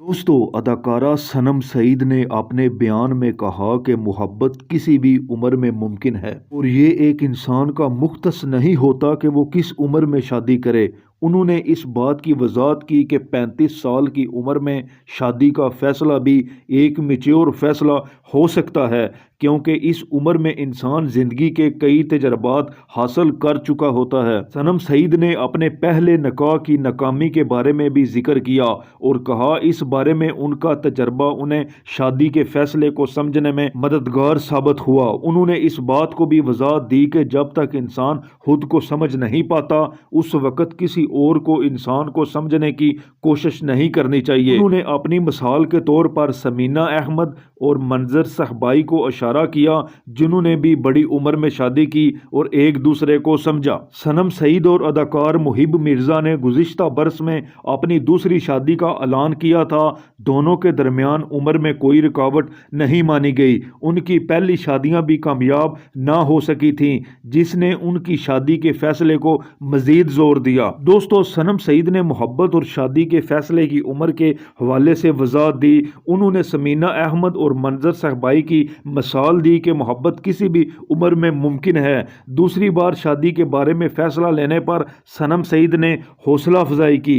दोस्तों, अदाकारा सनम सईद ने अपने बयान में कहा कि मोहब्बत किसी भी उम्र में मुमकिन है और ये एक इंसान का मुख्तस नहीं होता कि वो किस उम्र में शादी करे। उन्होंने इस बात की वजाहत की कि 35 साल की उम्र में शादी का फैसला भी एक मैच्योर फैसला हो सकता है, क्योंकि इस उम्र में इंसान जिंदगी के कई तजर्बात हासिल कर चुका होता है। सनम सईद ने अपने पहले निकाह की नाकामी के बारे में भी जिक्र किया और कहा इस बारे में उनका तजर्बा उन्हें शादी के फैसले को समझने में मददगार साबित हुआ। उन्होंने इस बात को भी वजाहत दी कि जब तक इंसान खुद को समझ नहीं पाता उस वक्त किसी और को इंसान को समझने की कोशिश नहीं करनी चाहिए। उन्होंने अपनी मिसाल के तौर पर समीना अहमद और मंजर सहबाई को इशारा किया, जिन्होंने भी बड़ी उम्र में शादी की और एक दूसरे को समझा। सनम सईद और अदाकार मुहिब मिर्जा ने गुज़िश्ता बरस में अपनी दूसरी शादी का ऐलान किया था। दोनों के दरमियान उम्र में कोई रुकावट नहीं मानी गई। उनकी पहली शादियां भी कामयाब ना हो सकी थीं, जिसने उनकी शादी के फैसले को मजीद जोर दिया। दोस्तों, सनम सईद ने मोहब्बत और शादी के फैसले की उम्र के हवाले से वजाहत दी। उन्होंने समीना अहमद और मंजर सहबाई की मिसाल दी कि मोहब्बत किसी भी उम्र में मुमकिन है। दूसरी बार शादी के बारे में फैसला लेने पर सनम सईद ने हौसला अफजाई की।